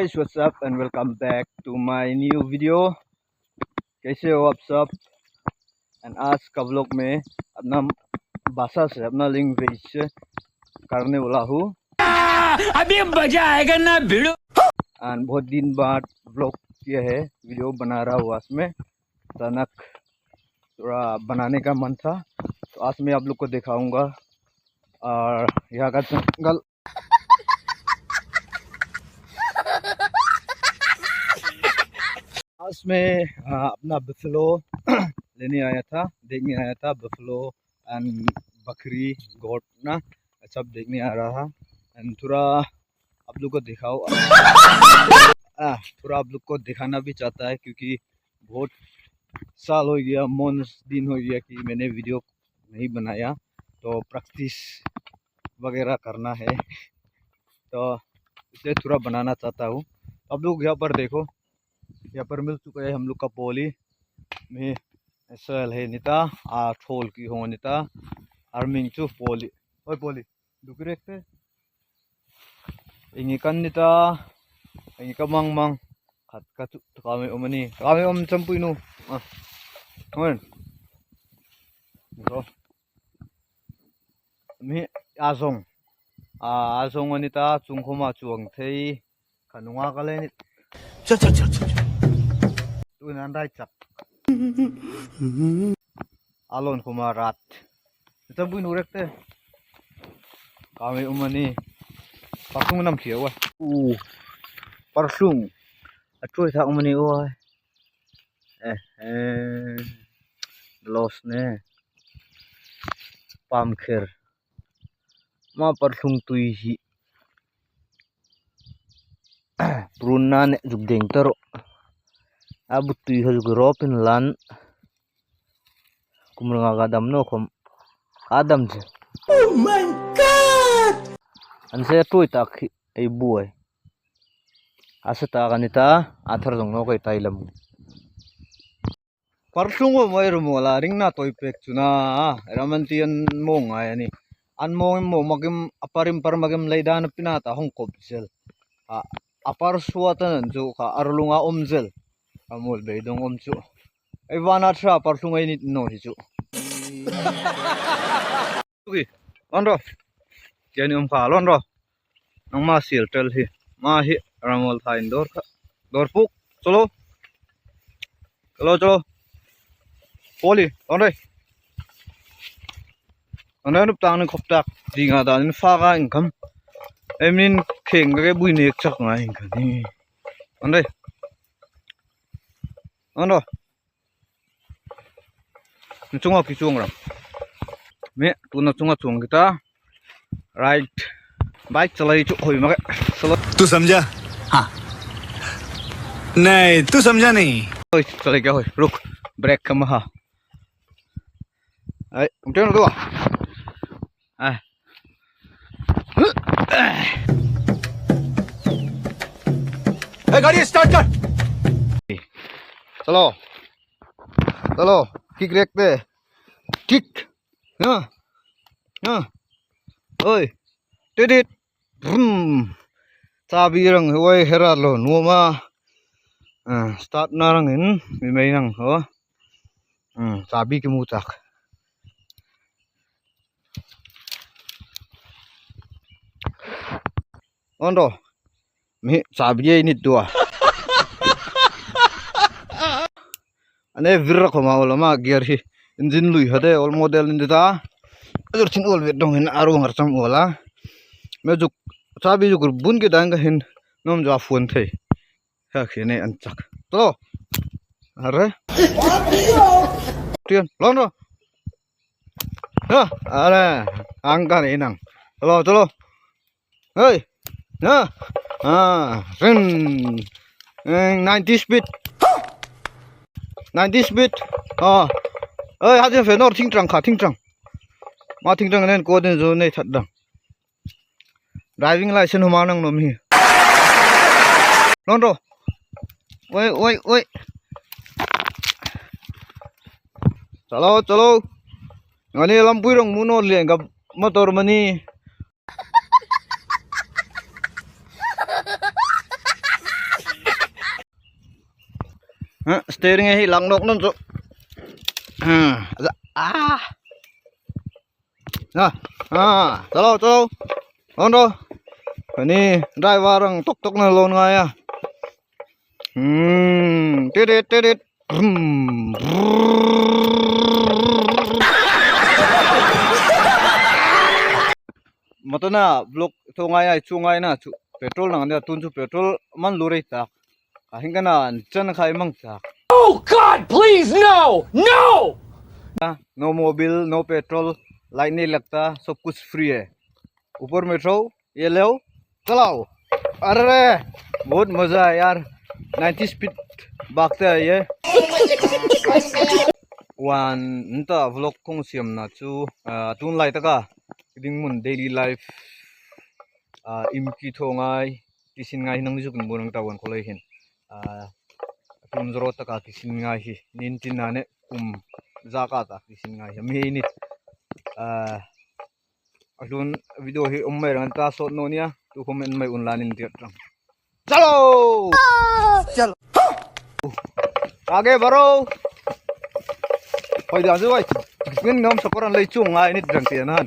Guys, what's up and welcome back to my new video. कैसे हो आप सब? And आज का व्लॉग में अपना भाषा से अपना लैंग्वेज से करने वाला हूँ। अभी मजा आएगा ना भिड़ो। And बहुत दिन बाद व्लॉग किया है, वीडियो बना रहा हूँ। आज में अचानक थोड़ा बनाने का मन था, तो आज मैं आप लोग को दिखाऊंगा और यहाँ का जंगल। आज मैं अपना बफलो लेने आया था, देखने आया था। बफलो एंड बकरी गोट ना सब देखने आ रहा था। एंड थोड़ा आप लोग को दिखाओ, थोड़ा आप लोग को दिखाना भी चाहता है, क्योंकि बहुत साल हो गया, दिन हो गया कि मैंने वीडियो नहीं बनाया। तो प्रैक्टिस वगैरह करना है, तो इसलिए थोड़ा बनाना चाहता हूँ। आप लोग यहाँ पर देखो, यहाँ पर मिल चुका है हम लोग का पोली में ऐसा है निता ठोल की हो निता आर्मिंग चु पोली ओए पोली दुकरे के इंगी कन निता इंगी का mang खत का चु कामे ओम चंपुइनु ओन रो मी आजोंग निता चुंखोमा चुंग थई खनुआ कले नि चल Tunandai cak alon kumarat kita buin urek teh kami umani parsung nam kieu parsung acuy tak umani los ne pamker ma parsung tui hi pruna ne jugdeng tero abu tui hal gropin lan kumranga gadam no kom adam je. Oh my god, an se tui tak ai buai asata kanita athar jong no kai tailam parsung mo mai rumola ringna toy pek chuna ramantian mong ai ani an mong mo magim aparim par magim leidan pinata hong kopsel apar suatan jo ka arlunga omjel amul beidong omchu Ivana tra parsungai ni no hichu okay onro jani khalon ro nang ma sil tel hi ma hi ramol thain dor puk cholo poli onrei onrei nup tang ni khoptak dinga da ni fa ga income emnin kheng ga bui nek chak ngai income ni onrei ono chunga ki chungra me tuna chunga chung kita right bike चलाई चु होई मगे चलो तू समझा? हाँ नहीं तू समझा नहीं। ओए चले क्या होई रुक ब्रेक कम हा आई उठे ना ए गाड़ी स्टार्ट कर। चलो किक देखते किक ओए टिडिट चाबी रंग ओए हेरा लो नुमा स्टार्ट ना रंग इन मिमई रंग हो चाबी के मुंह तक ओंडो मी चाबी ini dua ane virra khoma olama gear hi engine lui hade all model indita adur chin ol ve dong hin aru ngar cham ola me juk chabi juk bun ke dang hin nom ja phone thei ha khene an chak to are tian lon ro ha are angka ni nang chalo hey na 90 speed 90 speed ơi hát phải nó thinh trăng khá thinh trăng mà thinh trăng nên cô đến rồi này thật đằng driving license hôm nào nôm hi non rồi ôi chalo ngani lampui rong muno liền gặp motor mani Steering hi lang nok non so. Chalo. Ondo. Ini driver ang tok na lon nga ya. Tirit. Mata na vlog to nga ya chungay na petrol nang anda tunju petrol man lurai tak. Kahing kana chan khai mang tak. Oh God, please no, no. No mobile, no petrol, line नहीं लगता, सब कुछ free है. ऊपर में रहो, ये लो, चलाओ. अरे बहुत मजा है यार. 90 स्पीड भागता है ये. वन इंता व्लॉग कोंग सियम ना चु तुन लाइट का किदिंग मुन डेली लाइफ इमकी थोंगाई किसिन ngai nang जुकन बोनंग तावन खोलै हिन तुन जरो तका किसिन ngai hi nin tin na ne zaka ta kisin ngai mi ni alun video hi mai ran ta so no nia tu comment mai unlan in tiat rang chalo आगे बढ़ो होय दा जोय ngin ngom sakoran lei chung ngai ni drang tian han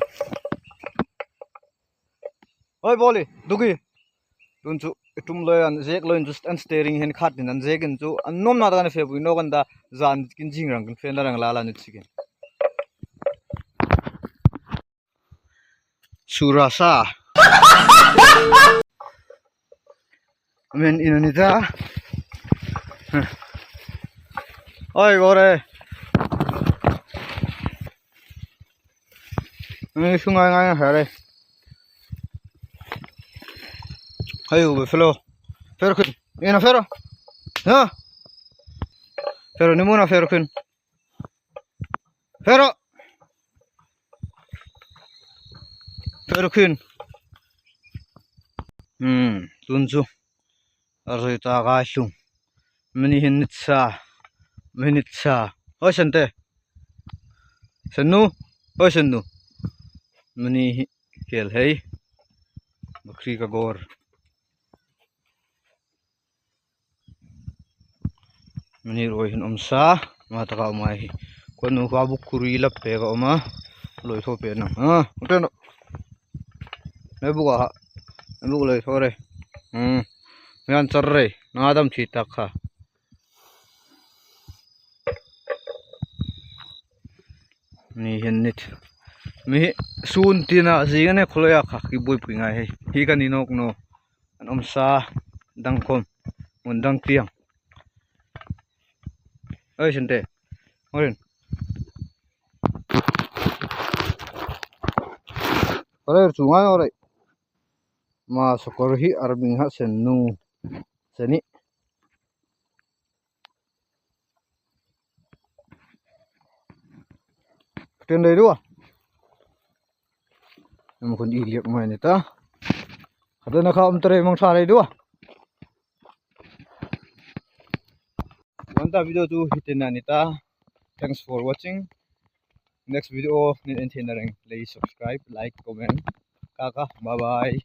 hoy boli dugi tun chu tum loy an jek loin just an steering hen khat din an jek in chu an nom na da ne fe bu no gan da zan kin jing rang kin fen rang la la ni chicken surasa men inanita hoy gore ini sungai ngai hari ayo befelo fero kun ina fero ha fero ni muna fero kun fero tunju aroi ta ga shung meni minitsa o sente senu meni kel hei bakri ka gor meni rohin omsa mata ka umai konu ka bukuri lap pe ka oma loi tho pe na uteno ne buka bu loi thore yan charre na adam thi tak kha ni hen nit mi sun tina zingane khloya kha ki boi pinga he hi kan inok no an omsa dangkom mundang tiang oi sente orin ore chunga ore ma sokor hi arbing ha sennu seni ten dei dua em kon i liak mai ni ta adana kha tre mong sa dei dua wanta video tu hitina ni ta thanks for watching next video ni entinareng please subscribe like comment kaka bye bye